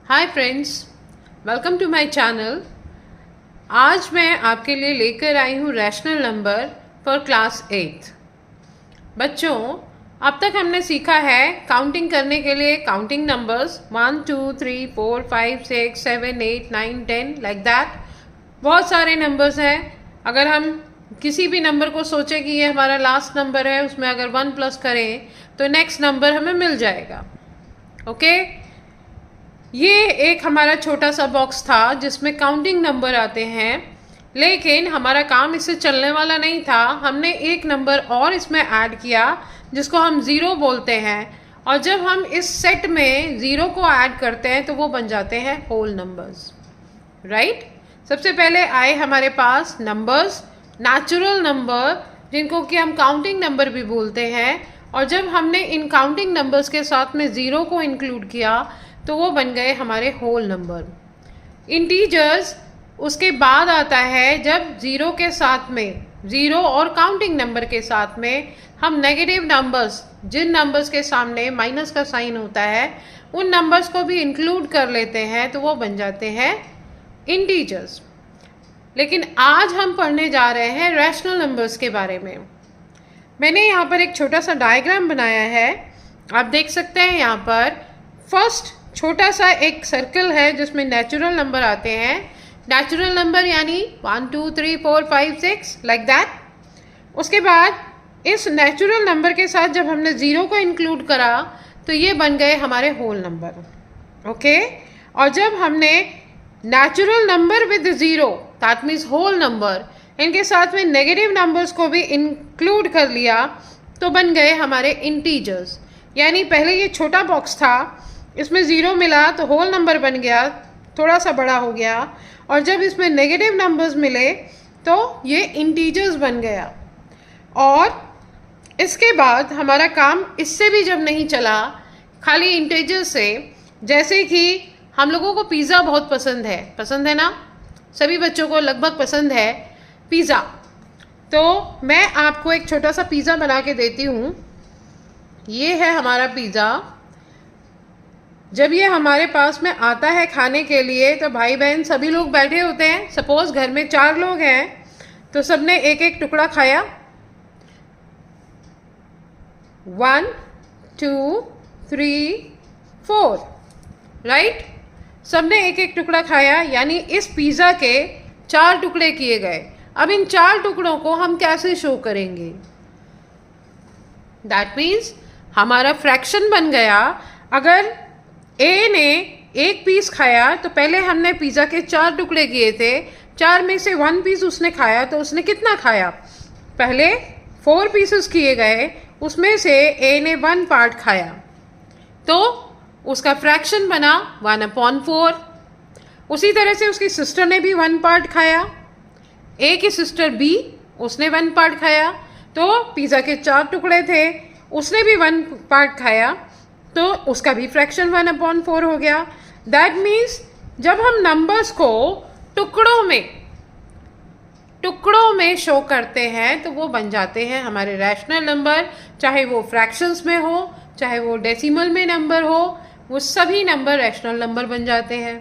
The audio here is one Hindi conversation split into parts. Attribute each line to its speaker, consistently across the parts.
Speaker 1: Hi friends, welcome to my channel. आज मैं आपके लिए लेकर आई हूँ रैशनल नंबर फॉर क्लास 8। बच्चों, अब तक हमने सीखा है काउंटिंग करने के लिए काउंटिंग नंबर्स 1 2 3 4 5 6 7 8 9 10 लाइक दैट। बहुत सारे नंबर्स हैं। अगर हम किसी भी नंबर को सोचें कि ये हमारा लास्ट नंबर है, उसमें अगर 1 प्लस करें तो नेक्स्ट नंबर हमें मिल जाएगा। ओके, ये एक हमारा छोटा सा बॉक्स था जिसमें काउंटिंग नंबर आते हैं, लेकिन हमारा काम इससे चलने वाला नहीं था। हमने एक नंबर और इसमें ऐड किया जिसको हम ज़ीरो बोलते हैं, और जब हम इस सेट में ज़ीरो को ऐड करते हैं तो वो बन जाते हैं होल नंबर्स, राइट। सबसे पहले आए हमारे पास नंबर्स, नेचुरल नंबर, जिनको कि हम काउंटिंग नंबर भी बोलते हैं। और जब हमने इन काउंटिंग नंबर्स के साथ में ज़ीरो को इंक्लूड किया तो वो बन गए हमारे होल नंबर। इंटीजर्स उसके बाद आता है जब ज़ीरो के साथ में, ज़ीरो और काउंटिंग नंबर के साथ में हम नेगेटिव नंबर्स, जिन नंबर्स के सामने माइनस का साइन होता है, उन नंबर्स को भी इंक्लूड कर लेते हैं तो वो बन जाते हैं इंटीजर्स। लेकिन आज हम पढ़ने जा रहे हैं रैशनल नंबर्स के बारे में। मैंने यहाँ पर एक छोटा सा डायग्राम बनाया है, आप देख सकते हैं। यहाँ पर फर्स्ट छोटा सा एक सर्कल है जिसमें नेचुरल नंबर आते हैं। नेचुरल नंबर यानी 1 2 3 4 5 6 लाइक दैट। उसके बाद इस नेचुरल नंबर के साथ जब हमने ज़ीरो को इंक्लूड करा तो ये बन गए हमारे होल नंबर। ओके, और जब हमने natural number with zero, that means whole number, इनके साथ में नेगेटिव नंबर्स को भी इंक्लूड कर लिया तो बन गए हमारे इंटीजर्स। यानी पहले ये छोटा बॉक्स था, इसमें ज़ीरो मिला तो होल नंबर बन गया, थोड़ा सा बड़ा हो गया, और जब इसमें नेगेटिव नंबर्स मिले तो ये इंटीजर्स बन गया। और इसके बाद हमारा काम इससे भी जब नहीं चला, खाली इंटीजर्स से, जैसे कि हम लोगों को पिज़्ज़ा बहुत पसंद है ना, सभी बच्चों को लगभग पसंद है पिज़्ज़ा। तो मैं आपको एक छोटा सा पिज़्ज़ा बना के देती हूँ। ये है हमारा पिज़्ज़ा। जब ये हमारे पास में आता है खाने के लिए तो भाई बहन सभी लोग बैठे होते हैं। सपोज घर में 4 लोग हैं तो सबने एक एक टुकड़ा खाया। 1 2 3 4, राइट। सबने एक एक टुकड़ा खाया, यानी इस पिज़्ज़ा के 4 टुकड़े किए गए। अब इन 4 टुकड़ों को हम कैसे शो करेंगे? दैट मीन्स हमारा फ्रैक्शन बन गया। अगर ए ने एक पीस खाया तो पहले हमने पिज़्ज़ा के 4 टुकड़े किए थे, 4 में से 1 पीस उसने खाया, तो उसने कितना खाया? पहले 4 पीसेस किए गए, उसमें से ए ने 1 पार्ट खाया, तो उसका फ्रैक्शन बना 1/4। उसी तरह से उसकी सिस्टर ने भी 1 पार्ट खाया। ए की सिस्टर बी, उसने 1 पार्ट खाया, तो पिज़्ज़ा के 4 टुकड़े थे, उसने भी 1 पार्ट खाया, तो उसका भी फ्रैक्शन 1/4 हो गया। दैट मीन्स जब हम नंबर्स को टुकड़ों में शो करते हैं तो वो बन जाते हैं हमारे रैशनल नंबर। चाहे वो फ्रैक्शंस में हो, चाहे वो डेसिमल में नंबर हो, वो सभी नंबर रैशनल नंबर बन जाते हैं।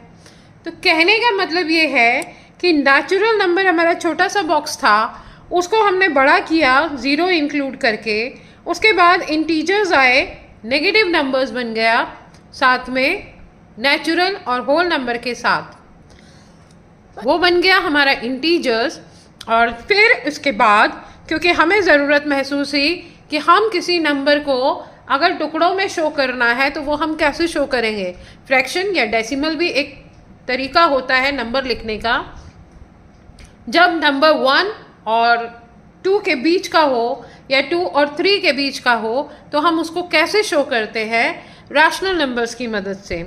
Speaker 1: तो कहने का मतलब ये है कि नेचुरल नंबर हमारा छोटा सा बॉक्स था, उसको हमने बड़ा किया ज़ीरो इंक्लूड करके। उसके बाद इंटीजर्स आए, नेगेटिव नंबर्स बन गया, साथ में नेचुरल और होल नंबर के साथ वो बन गया हमारा इंटीजर्स। और फिर इसके बाद क्योंकि हमें ज़रूरत महसूस हुई कि हम किसी नंबर को अगर टुकड़ों में शो करना है तो वो हम कैसे शो करेंगे? फ्रैक्शन या डेसिमल भी एक तरीका होता है नंबर लिखने का। जब नंबर 1 और 2 के बीच का हो या 2 और 3 के बीच का हो तो हम उसको कैसे शो करते हैं? रैशनल नंबर्स की मदद से।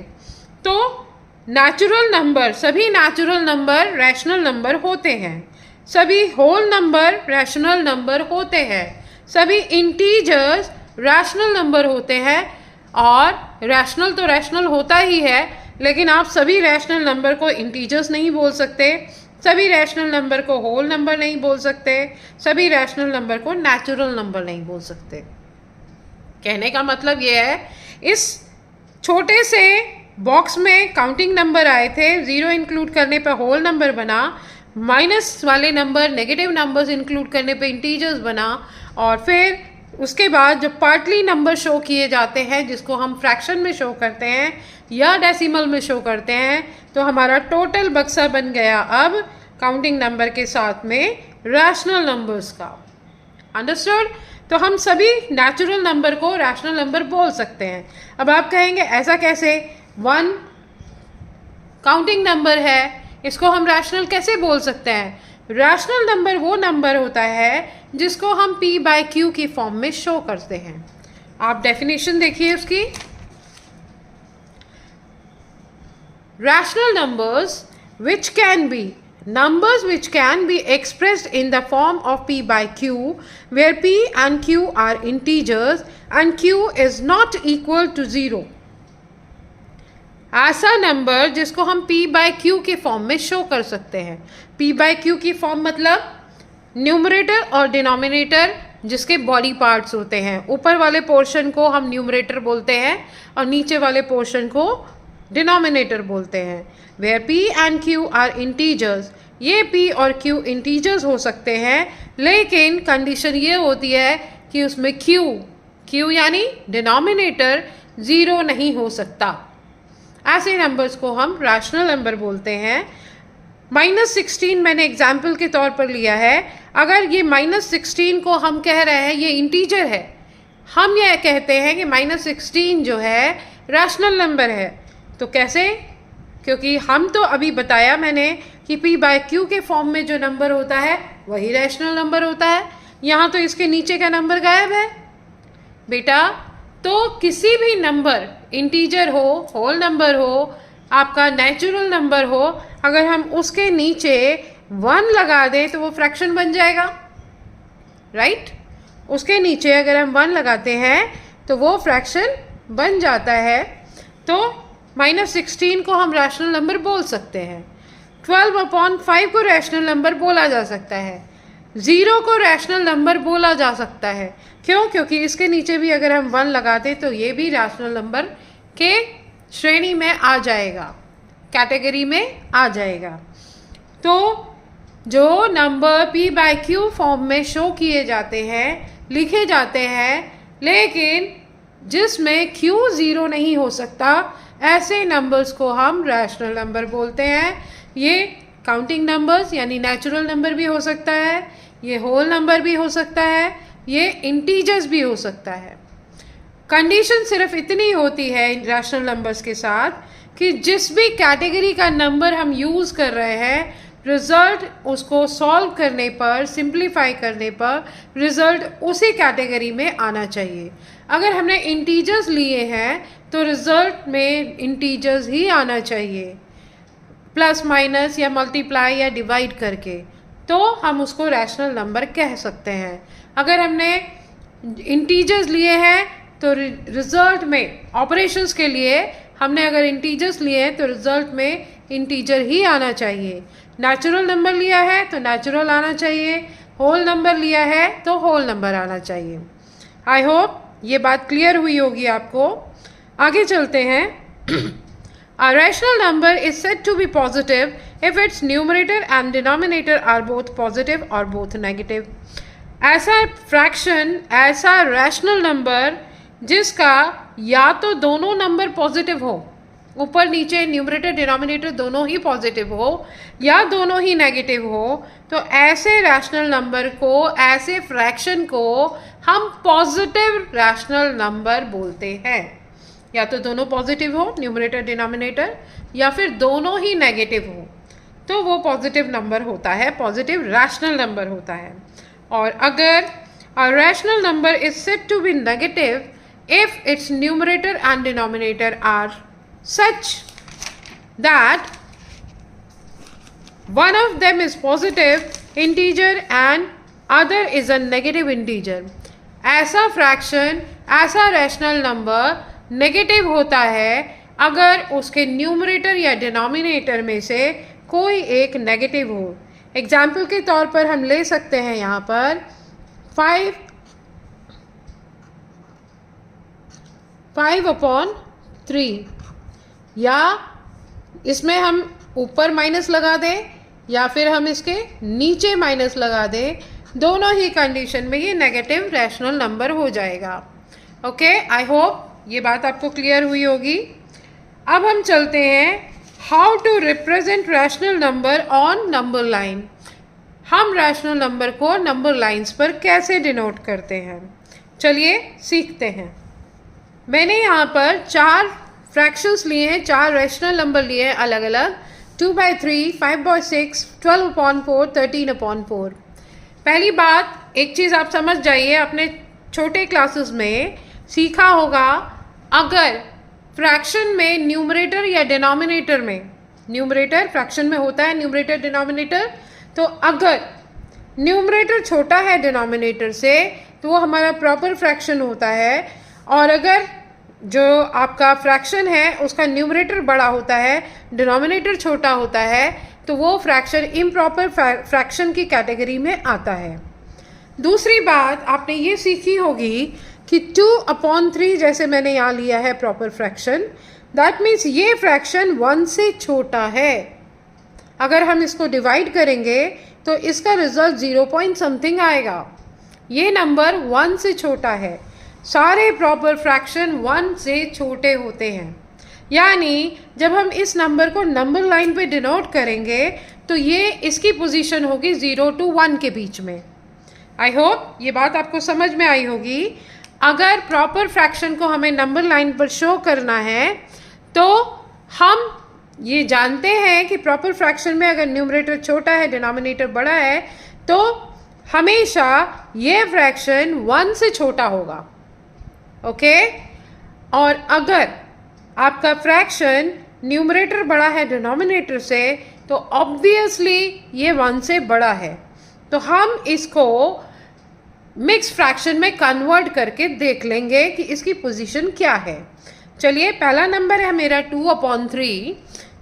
Speaker 1: तो नेचुरल नंबर, सभी नेचुरल नंबर रैशनल नंबर होते हैं, सभी होल नंबर रैशनल नंबर होते हैं, सभी इंटीजर्स रैशनल नंबर होते हैं। और रैशनल तो रैशनल होता ही है, लेकिन आप सभी रैशनल नंबर को इंटीजर्स नहीं बोल सकते, सभी रैशनल नंबर को होल नंबर नहीं बोल सकते, सभी रैशनल नंबर को नेचुरल नंबर नहीं बोल सकते। कहने का मतलब ये है, इस छोटे से बॉक्स में काउंटिंग नंबर आए थे, ज़ीरो इंक्लूड करने पर होल नंबर बना, माइनस वाले नंबर नेगेटिव नंबर्स इंक्लूड करने पे इंटीजर्स बना, और फिर उसके बाद जब पार्टली नंबर शो किए जाते हैं जिसको हम फ्रैक्शन में शो करते हैं या डेसिमल में शो करते हैं, तो हमारा टोटल बक्सा बन गया अब काउंटिंग नंबर के साथ में रैशनल नंबर्स का। अंडरस्टूड? तो हम सभी नेचुरल नंबर को रैशनल नंबर बोल सकते हैं। अब आप कहेंगे ऐसा कैसे, 1 काउंटिंग नंबर है, इसको हम रैशनल कैसे बोल सकते हैं? रैशनल नंबर वो नंबर होता है जिसको हम p बाय q की फॉर्म में शो करते हैं। आप डेफिनेशन देखिए उसकी। Rational numbers which can be numbers which can be expressed in the form of p by q, where p and q are integers and q is not equal to 0। ऐसा नंबर जिसको हम p बाय q के फॉर्म में शो कर सकते हैं। p बाय q की फॉर्म मतलब न्यूमरेटर और डिनोमिनेटर जिसके बॉडी पार्ट्स होते हैं। ऊपर वाले पोर्शन को हम न्यूमरेटर बोलते हैं और नीचे वाले पोर्शन को डिनोमिनेटर बोलते हैं। Where p and q are integers, ये p और q इंटीजर्स हो सकते हैं, लेकिन कंडीशन ये होती है कि उसमें q यानी डिनोमिनेटर 0 नहीं हो सकता। ऐसे नंबर्स को हम रैशनल नंबर बोलते हैं। -16 मैंने एग्जाम्पल के तौर पर लिया है। अगर ये -16 को हम कह रहे हैं ये इंटीजर है, हम ये कहते हैं कि -16 जो है रैशनल नंबर है। तो कैसे? क्योंकि हम तो अभी बताया मैंने कि p बाय q के फॉर्म में जो नंबर होता है वही रैशनल नंबर होता है। यहाँ तो इसके नीचे का नंबर गायब है बेटा। तो किसी भी नंबर, इंटीजर हो, होल नंबर हो, आपका नेचुरल नंबर हो, अगर हम उसके नीचे 1 लगा दें तो वो फ्रैक्शन बन जाएगा, राइट? उसके नीचे अगर हम 1 लगाते हैं तो वो फ्रैक्शन बन जाता है। तो -16 को हम रैशनल नंबर बोल सकते हैं। 12/5 को रैशनल नंबर बोला जा सकता है। 0 को रैशनल नंबर बोला जा सकता है। क्यों? क्योंकि इसके नीचे भी अगर हम 1 लगाते तो ये भी रैशनल नंबर के श्रेणी में आ जाएगा, कैटेगरी में आ जाएगा। तो जो number p by q form में शो किए जाते हैं, लिखे जाते हैं, लेकिन जिसमें q 0 नहीं हो सकता, ऐसे नंबर्स को हम रैशनल नंबर बोलते हैं। ये काउंटिंग नंबर्स यानी नेचुरल नंबर भी हो सकता है, ये होल नंबर भी हो सकता है, ये इंटीजर्स भी हो सकता है। कंडीशन सिर्फ इतनी होती है रैशनल नंबर्स के साथ कि जिस भी कैटेगरी का नंबर हम यूज़ कर रहे हैं, रिज़ल्ट उसको सॉल्व करने पर, सिंप्लीफाई करने पर रिज़ल्ट उसी कैटेगरी में आना चाहिए। अगर हमने इंटीजर्स लिए हैं तो रिज़ल्ट में इंटीजर्स ही आना चाहिए, प्लस माइनस या मल्टीप्लाई या डिवाइड करके, तो हम उसको रैशनल नंबर कह सकते हैं। अगर हमने इंटीजर्स लिए हैं तो रिज़ल्ट में, ऑपरेशंस के लिए हमने अगर इंटीजर्स लिए हैं तो रिज़ल्ट में इंटीजर ही आना चाहिए। नेचुरल नंबर लिया है तो नेचुरल आना चाहिए, होल नंबर लिया है तो होल नंबर आना चाहिए। आई होप ये बात क्लियर हुई होगी आपको। आगे चलते हैं। A rational number is said to be positive if its numerator and denominator are both positive or both negative। ऐसा फ्रैक्शन, ऐसा रैशनल नंबर जिसका या तो दोनों नंबर पॉजिटिव हो, ऊपर नीचे न्यूमरेटर डिनोमिनेटर दोनों ही पॉजिटिव हो, या दोनों ही नेगेटिव हो, तो ऐसे रैशनल नंबर को, ऐसे फ्रैक्शन को हम पॉजिटिव रैशनल नंबर बोलते हैं। या तो दोनों पॉजिटिव हो, न्यूमरेटर डिनोमिनेटर, या फिर दोनों ही नेगेटिव हो, तो वो पॉजिटिव नंबर होता है, पॉजिटिव रैशनल नंबर होता है। और अगर a rational number is said to be negative if its numerator and denominator are such that one of them is positive integer and other is a negative integer। ऐसा फ्रैक्शन, ऐसा रैशनल नंबर नेगेटिव होता है अगर उसके न्यूमरेटर या डिनोमिनेटर में से कोई एक नेगेटिव हो। एग्जाम्पल के तौर पर हम ले सकते हैं यहाँ पर 5/3। या इसमें हम ऊपर माइनस लगा दें या फिर हम इसके नीचे माइनस लगा दें, दोनों ही कंडीशन में ये नेगेटिव रैशनल नंबर हो जाएगा। ओके, आई होप ये बात आपको क्लियर हुई होगी। अब हम चलते हैं how to represent rational number on number line. हम रैशनल नंबर को नंबर लाइंस पर कैसे डिनोट करते हैं, चलिए सीखते हैं। मैंने यहाँ पर 4 फ्रैक्शंस लिए हैं, 4 रैशनल नंबर लिए हैं अलग अलग, 2/3, 5/6, 12/4, 13/4। पहली बात, एक चीज़ आप समझ जाइए, अपने छोटे क्लासेस में सीखा होगा, अगर फ्रैक्शन में न्यूमरेटर या डिनोमिनेटर में, न्यूमरेटर फ्रैक्शन में होता है न्यूमरेटर डिनोमिनेटर, तो अगर न्यूमरेटर छोटा है डिनोमिनेटर से तो वो हमारा प्रॉपर फ्रैक्शन होता है, और अगर जो आपका फ्रैक्शन है उसका न्यूमरेटर बड़ा होता है, डिनोमिनेटर छोटा होता है, तो वो फ्रैक्शन इम्प्रॉपर फ्रैक्शन की कैटेगरी में आता है। दूसरी बात आपने ये सीखी होगी कि 2/3 जैसे मैंने यहाँ लिया है प्रॉपर फ्रैक्शन, दैट मीन्स ये फ्रैक्शन 1 से छोटा है। अगर हम इसको डिवाइड करेंगे तो इसका रिजल्ट 0 पॉइंट समथिंग आएगा। ये नंबर 1 से छोटा है, सारे प्रॉपर फ्रैक्शन 1 से छोटे होते हैं। यानी जब हम इस नंबर को नंबर लाइन पे डिनोट करेंगे तो ये इसकी पोजीशन होगी 0 to 1 के बीच में। आई होप ये बात आपको समझ में आई होगी। अगर प्रॉपर फ्रैक्शन को हमें नंबर लाइन पर शो करना है तो हम ये जानते हैं कि प्रॉपर फ्रैक्शन में अगर न्यूमरेटर छोटा है डिनोमिनेटर बड़ा है तो हमेशा ये फ्रैक्शन 1 से छोटा होगा। ओके, और अगर आपका फ्रैक्शन न्यूमरेटर बड़ा है डिनोमिनेटर से तो ऑब्वियसली ये 1 से बड़ा है, तो हम इसको मिक्स फ्रैक्शन में कन्वर्ट करके देख लेंगे कि इसकी पोजीशन क्या है। चलिए, पहला नंबर है मेरा 2/3।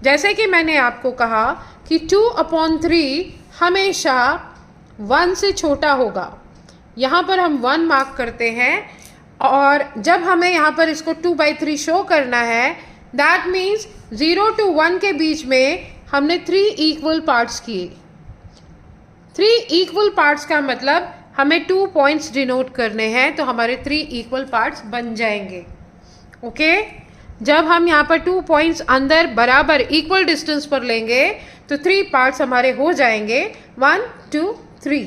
Speaker 1: जैसे कि मैंने आपको कहा कि 2/3 हमेशा 1 से छोटा होगा, यहाँ पर हम 1 मार्क करते हैं, और जब हमें यहाँ पर इसको 2/3 शो करना है, दैट मीन्स 0 to 1 के बीच में हमने 3 इक्वल पार्ट्स किए। 3 इक्वल पार्ट्स का मतलब हमें 2 पॉइंट्स डिनोट करने हैं, तो हमारे 3 इक्वल पार्ट्स बन जाएंगे। ओके, जब हम यहाँ पर 2 पॉइंट्स अंदर बराबर इक्वल डिस्टेंस पर लेंगे तो 3 पार्ट्स हमारे हो जाएंगे 1 2 3,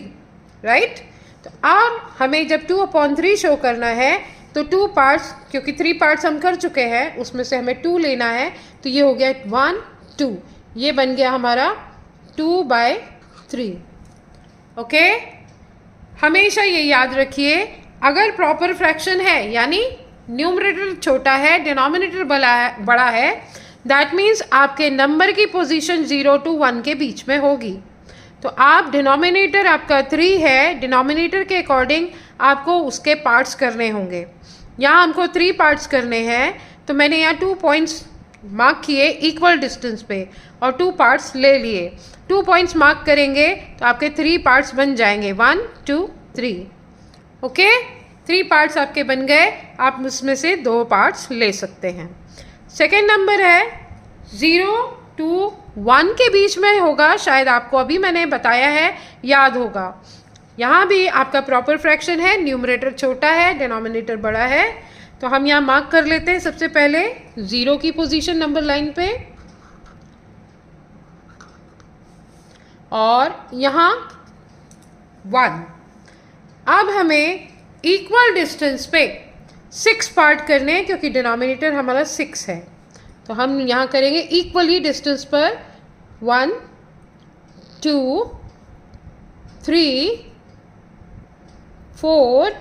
Speaker 1: राइट। तो अब हमें जब 2/3 शो करना है तो 2 पार्ट्स, क्योंकि 3 पार्ट्स हम कर चुके हैं, उसमें से हमें 2 लेना है, तो ये हो गया 1 2, ये बन गया हमारा 2/3। ओके, हमेशा ये याद रखिए, अगर प्रॉपर फ्रैक्शन है यानी न्यूमरेटर छोटा है डिनोमिनेटर बड़ा है, दैट मीन्स आपके नंबर की पोजीशन 0 to 1 के बीच में होगी। तो आप डिनोमिनेटर आपका 3 है, डिनोमिनेटर के अकॉर्डिंग आपको उसके पार्ट्स करने होंगे। यहाँ हमको 3 पार्ट्स करने हैं, तो मैंने यहाँ 2 पॉइंट्स मार्क किए इक्वल डिस्टेंस पे और 2 पार्ट्स ले लिए। 2 पॉइंट्स मार्क करेंगे तो आपके 3 पार्ट्स बन जाएंगे 1 2 3। ओके, 3 पार्ट्स आपके बन गए, आप उसमें से 2 पार्ट्स ले सकते हैं। सेकेंड नंबर है 0 to 1 के बीच में होगा, शायद आपको अभी मैंने बताया है, याद होगा। यहाँ भी आपका प्रॉपर फ्रैक्शन है, न्यूमरेटर छोटा है डिनोमिनेटर बड़ा है, तो हम यहाँ मार्क कर लेते हैं सबसे पहले 0 की पोजीशन नंबर लाइन पे, और यहाँ 1। अब हमें इक्वल डिस्टेंस पे 6 पार्ट करने हैं, क्योंकि डिनोमिनेटर हमारा 6 है, तो हम यहाँ करेंगे इक्वली डिस्टेंस पर 1 2 3 4,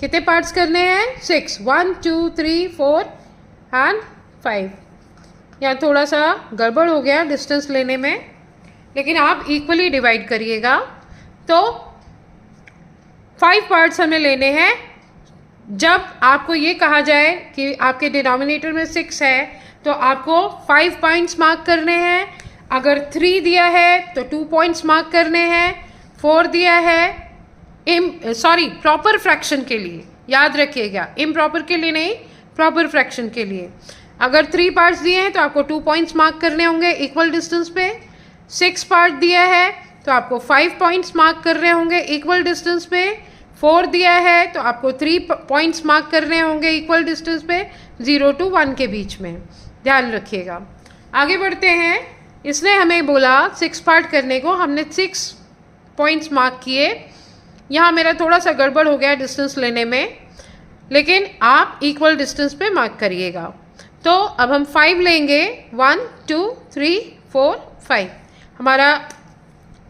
Speaker 1: कितने पार्ट्स करने हैं 6, 1 2 3 4 एंड 5। यहाँ थोड़ा सा गड़बड़ हो गया डिस्टेंस लेने में, लेकिन आप इक्वली डिवाइड करिएगा। तो 5 पार्ट्स हमें लेने हैं। जब आपको ये कहा जाए कि आपके डिनोमिनेटर में 6 है तो आपको 5 पॉइंट्स मार्क करने हैं। अगर 3 दिया है तो 2 पॉइंट्स मार्क करने हैं। 4 दिया है प्रॉपर फ्रैक्शन के लिए, याद रखिएगा, इम्प्रॉपर के लिए नहीं, प्रॉपर फ्रैक्शन के लिए। अगर 3 पार्ट्स दिए हैं तो आपको 2 पॉइंट्स मार्क करने होंगे इक्वल डिस्टेंस पे। 6 पार्ट दिया है तो आपको 5 पॉइंट्स मार्क करने होंगे इक्वल डिस्टेंस पे। 4 दिया है तो आपको 3 पॉइंट्स मार्क करने होंगे इक्वल डिस्टेंस पे 0 to 1 के बीच में। ध्यान रखिएगा। आगे बढ़ते हैं। इसने हमें बोला 6 पार्ट करने को, हमने 6 पॉइंट्स मार्क किए। यहाँ मेरा थोड़ा सा गड़बड़ हो गया डिस्टेंस लेने में, लेकिन आप इक्वल डिस्टेंस पे मार्क करिएगा। तो अब हम 5 लेंगे। 1 2 3 4 5। हमारा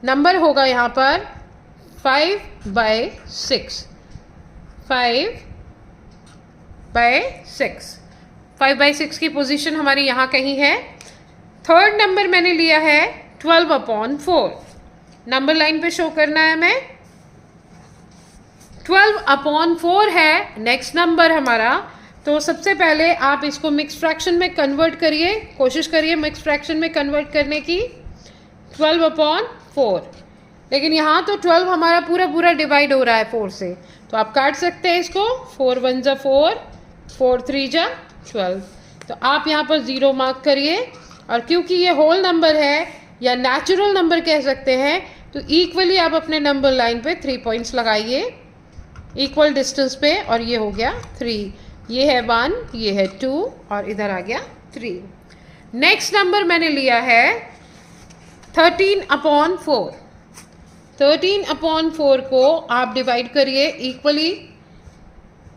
Speaker 1: नंबर होगा यहाँ पर 5/6। 5/6। 5/6 की पोजीशन हमारी यहाँ कहीं है। थर्ड नंबर मैंने लिया है 12/4। नंबर लाइन पे शो करना है हमें। 12/4 है नेक्स्ट नंबर हमारा। तो सबसे पहले आप इसको मिक्स फ्रैक्शन में कन्वर्ट करिए, कोशिश करिए मिक्स फ्रैक्शन में कन्वर्ट करने की। 12/4, लेकिन यहाँ तो 12 हमारा पूरा डिवाइड हो रहा है 4 से, तो आप काट सकते हैं इसको। 4 1 जा 4, 4 3 जा 12। तो आप यहाँ पर 0 मार्क करिए। और क्योंकि ये होल नंबर है या नेचुरल नंबर कह सकते हैं, तो इक्वली आप अपने नंबर लाइन पे 3 पॉइंट्स लगाइए इक्वल डिस्टेंस पे। और ये हो गया 3, ये है 1, ये है 2 और इधर आ गया 3। नेक्स्ट नंबर मैंने लिया है 13/4। 13/4 को आप डिवाइड करिए इक्वली।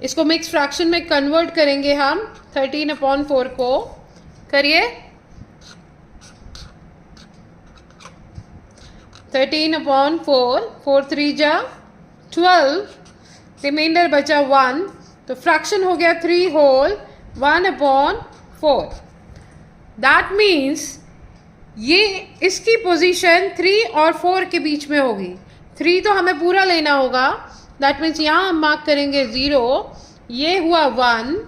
Speaker 1: इसको मिक्स फ्रैक्शन में कन्वर्ट करेंगे हम। 13/4 को करिए 13/4, 4 3 जा 12, रिमाइंडर बचा 1, तो फ्रैक्शन हो गया 3 होल 1/4। दैट मीन्स ये इसकी पोजीशन 3 और 4 के बीच में होगी। 3 तो हमें पूरा लेना होगा। दैट मीन्स यहाँ हम मार्क करेंगे 0, ये हुआ 1,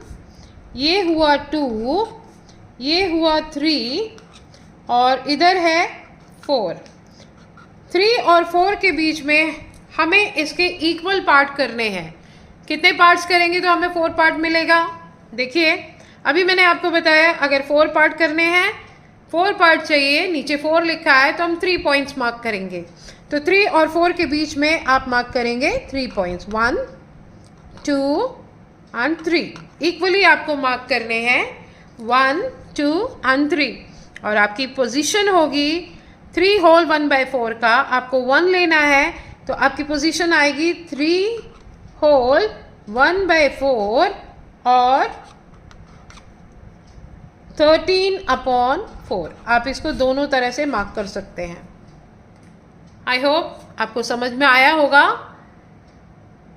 Speaker 1: ये हुआ 2, ये हुआ 3 और इधर है 4। 3 और 4 के बीच में हमें इसके इक्वल पार्ट करने हैं। कितने पार्ट्स करेंगे तो हमें 4 पार्ट मिलेगा? देखिए अभी मैंने आपको बताया अगर 4 पार्ट करने हैं, 4 पार्ट चाहिए, नीचे 4 लिखा है तो हम 3 पॉइंट्स मार्क करेंगे। तो 3 और 4 के बीच में आप मार्क करेंगे 3 पॉइंट्स, 1 2 एंड 3। इक्वली आपको मार्क करने हैं 1 2 एंड 3। और आपकी पोजीशन होगी 3 होल 1/4 का, आपको 1 लेना है तो आपकी पोजीशन आएगी 3 होल 1/4 और 13/4। आप इसको दोनों तरह से मार्क कर सकते हैं। आई होप आपको समझ में आया होगा।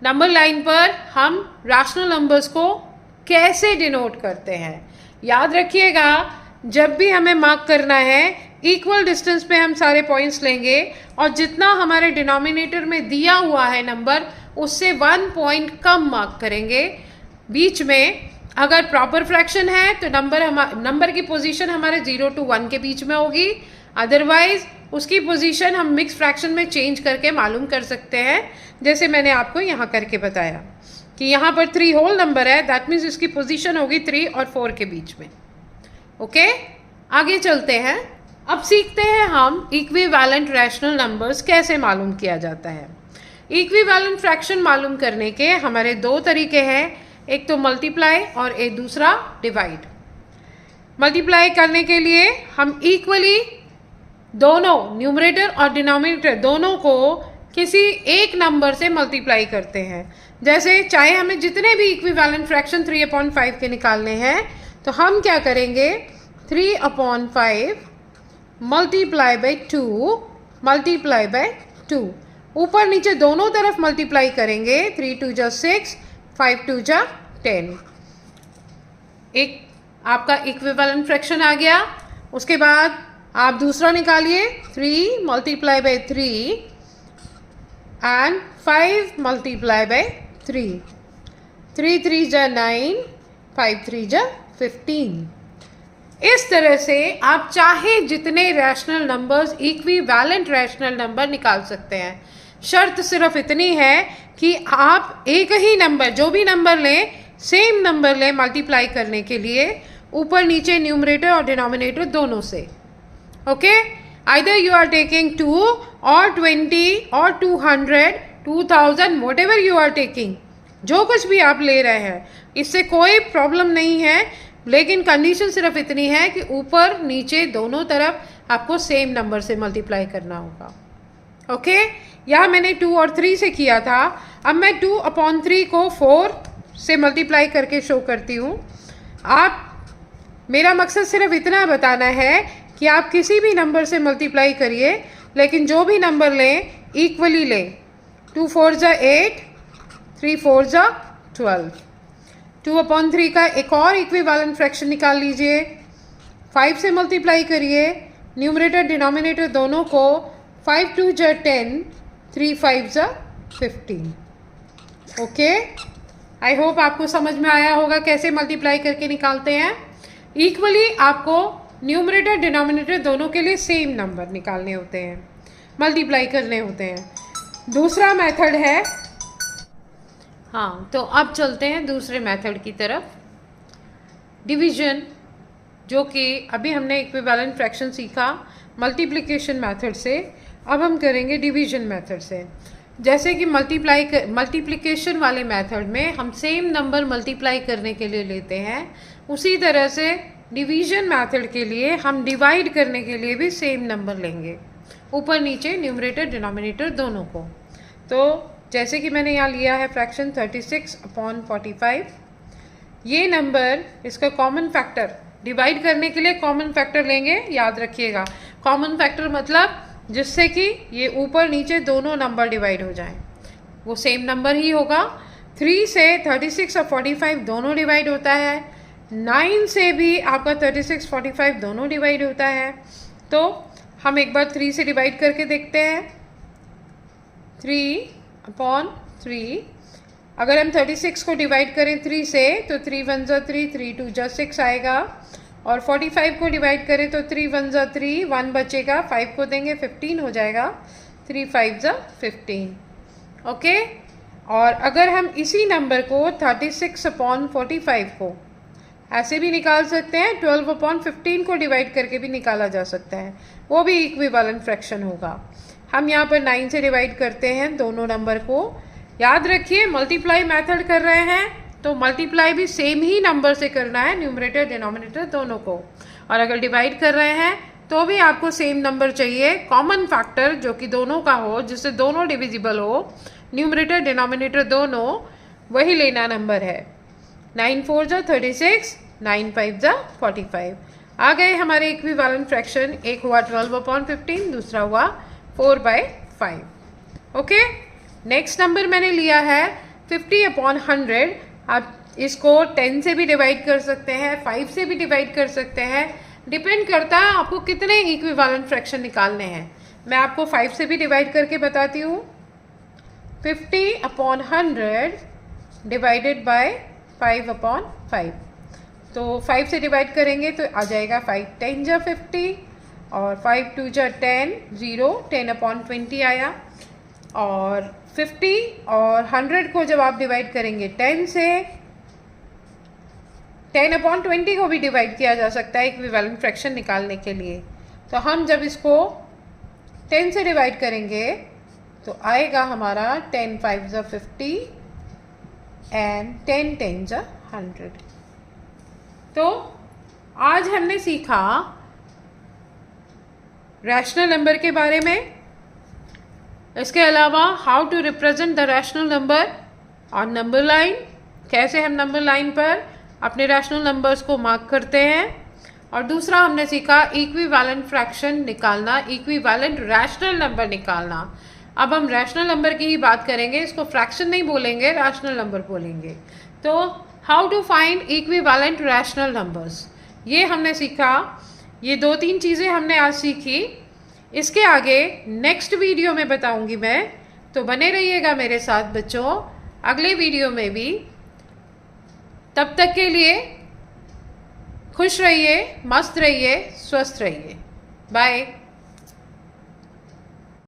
Speaker 1: नंबर लाइन पर हम रैशनल नंबर्स को कैसे डिनोट करते हैं। याद रखिएगा जब भी हमें मार्क करना है इक्वल डिस्टेंस पे हम सारे पॉइंट्स लेंगे और जितना हमारे डिनोमिनेटर में दिया हुआ है नंबर उससे 1 पॉइंट कम मार्क करेंगे। बीच में अगर प्रॉपर फ्रैक्शन है तो नंबर की पोजीशन हमारे 0 to 1 के बीच में होगी। अदरवाइज उसकी पोजीशन हम मिक्स फ्रैक्शन में चेंज करके मालूम कर सकते हैं, जैसे मैंने आपको यहाँ करके बताया कि यहाँ पर 3 होल नंबर है, दैट मीन्स इसकी पोजीशन होगी 3 और 4 के बीच में। ओके, आगे चलते हैं। अब सीखते हैं हम इक्विवेलेंट रैशनल नंबर्स कैसे मालूम किया जाता है। इक्विवेलेंट फ्रैक्शन मालूम करने के हमारे 2 तरीके हैं, एक तो मल्टीप्लाई और एक दूसरा डिवाइड। मल्टीप्लाई करने के लिए हम इक्वली दोनों न्यूमरेटर और डिनोमिनेटर दोनों को किसी एक नंबर से मल्टीप्लाई करते हैं। जैसे चाहे हमें जितने भी इक्विवेलेंट फ्रैक्शन 3/5 के निकालने हैं तो हम क्या करेंगे 3/5 मल्टीप्लाई बाई 2 मल्टीप्लाई बाई 2। ऊपर नीचे दोनों तरफ मल्टीप्लाई करेंगे। 3 2 जा 6, 5 2 जा 10। एक आपका इक्विवेलेंट फ्रैक्शन आ गया। उसके बाद आप दूसरा निकालिए 3 multiply by 3 and 5 multiply by 3। 3 3 जा 9, 5 3 जा 15। इस तरह से आप चाहे जितने rational numbers equivalent rational number निकाल सकते हैं। शर्त सिर्फ इतनी है कि आप एक ही नंबर, जो भी नंबर लें, सेम नंबर लें मल्टीप्लाई करने के लिए, ऊपर नीचे न्यूमरेटर और डिनोमिनेटर दोनों से। Okay, either you are taking 2 और 20 और 200, 2000, whatever you are taking, जो कुछ भी आप ले रहे हैं, इससे कोई प्रॉब्लम नहीं है, लेकिन कंडीशन सिर्फ इतनी है कि ऊपर नीचे दोनों तरफ आपको सेम नंबर से मल्टीप्लाई करना होगा। ओके, यहाँ मैंने 2 और 3 से किया था, अब मैं 2/3 को 4 से मल्टीप्लाई करके शो करती हूँ। मेरा मकसद सिर्फ इतना बताना है कि आप किसी भी नंबर से मल्टीप्लाई करिए, लेकिन जो भी नंबर लें इक्वली लें। 2 4 जा 8, 3 4 जा 12। 2/3 का एक और इक्विवेलेंट फ्रैक्शन निकाल लीजिए, 5 से मल्टीप्लाई करिए, न्यूमरेटर डिनोमिनेटर दोनों को, 5 2 जा 10, 3 5 जा 15। ओके, आई होप आपको समझ में आया होगा कैसे मल्टीप्लाई करके निकालते हैं। इक्वली आपको न्यूमरेटर डिनोमिनेटर दोनों के लिए सेम नंबर निकालने होते हैं, मल्टीप्लाई करने होते हैं। दूसरा मेथड है, हाँ, तो अब चलते हैं दूसरे मेथड की तरफ, डिवीजन, जो कि अभी हमने इक्विवेलेंट फ्रैक्शन सीखा मल्टीप्लिकेशन मेथड से, अब हम करेंगे डिवीजन मेथड से। जैसे कि मल्टीप्लिकेशन वाले मेथड में हम सेम नंबर मल्टीप्लाई करने के लिए लेते हैं, उसी तरह से डिवीजन मेथड के लिए हम डिवाइड करने के लिए भी सेम नंबर लेंगे, ऊपर नीचे न्यूमरेटर डिनोमिनेटर दोनों को। तो जैसे कि मैंने यहाँ लिया है फ्रैक्शन 36/45, ये नंबर, इसका कॉमन फैक्टर डिवाइड करने के लिए कॉमन फैक्टर लेंगे, याद रखिएगा। कॉमन फैक्टर मतलब जिससे कि ये ऊपर नीचे दोनों नंबर डिवाइड हो जाएं, वो सेम नंबर ही होगा। 3 से 36 और 45 दोनों डिवाइड होता है, 9 से भी आपका 36 45 दोनों डिवाइड होता है। तो हम एक बार 3 से डिवाइड करके देखते हैं, 3/3। अगर हम 36 को डिवाइड करें 3 से तो 3 1 जा 3, 3 2 जा 6 आएगा, और 45 को डिवाइड करें तो 3 1 जा 3, 1 बचेगा, 5 को देंगे 15 हो जाएगा, 3 5 जा 15। ओके, और अगर हम इसी नंबर को 36/45 को ऐसे भी निकाल सकते हैं, 12/15 को डिवाइड करके भी निकाला जा सकता है, वो भी इक्विवेलेंट फ्रैक्शन होगा। हम यहाँ पर 9 से डिवाइड करते हैं दोनों नंबर को। याद रखिए, मल्टीप्लाई मेथड कर रहे हैं तो मल्टीप्लाई भी सेम ही नंबर से करना है, न्यूमरेटर डिनोमिनेटर दोनों को। और अगर डिवाइड कर रहे हैं तो भी आपको सेम नंबर चाहिए, कॉमन फैक्टर जो कि दोनों का हो, जिससे दोनों डिविजिबल हो, न्यूमरेटर डिनोमिनेटर दोनों, वही लेना नंबर है। 9 4 जा 36, 9 5 जा 45। आ गए हमारे इक्विवेलेंट फ्रैक्शन, एक हुआ 12/15, दूसरा हुआ 4/5। ओके, नेक्स्ट नंबर मैंने लिया है 50/100। आप इसको 10 से भी डिवाइड कर सकते हैं, 5 से भी डिवाइड कर सकते हैं, डिपेंड करता है आपको कितने इक्विवेलेंट फ्रैक्शन निकालने हैं। मैं आपको 5 से भी डिवाइड करके बताती हूँ। 50/100 डिवाइडेड बाय 5/5। तो 5 से डिवाइड करेंगे तो आ जाएगा 5 10 जा 50, और 5 2 जा 10, 0, 10/20 आया। और 50 और 100 को जब आप डिवाइड करेंगे 10 से, 10/20 को भी डिवाइड किया जा सकता है इक्विवेलेंट फ्रैक्शन निकालने के लिए। तो हम जब इसको 10 से डिवाइड करेंगे तो आएगा हमारा 10 5 जा 50 एंड 10 10 जा 100। तो आज हमने सीखा रैशनल नंबर के बारे में, इसके अलावा how to represent the rational number on number line, कैसे हम नंबर लाइन पर अपने रैशनल नंबर्स को मार्क करते हैं, और दूसरा हमने सीखा इक्विवेलेंट फ्रैक्शन निकालना, इक्विवेलेंट रैशनल नंबर निकालना। अब हम रैशनल नंबर की ही बात करेंगे, इसको फ्रैक्शन नहीं बोलेंगे, रैशनल नंबर बोलेंगे। तो how to find equivalent rational numbers, ये हमने सीखा। ये 2-3 चीज़ें हमने आज सीखी, इसके आगे नेक्स्ट वीडियो में बताऊंगी मैं, तो बने रहिएगा मेरे साथ बच्चों अगले वीडियो में भी। तब तक के लिए खुश रहिए, मस्त रहिए, स्वस्थ रहिए। बाय।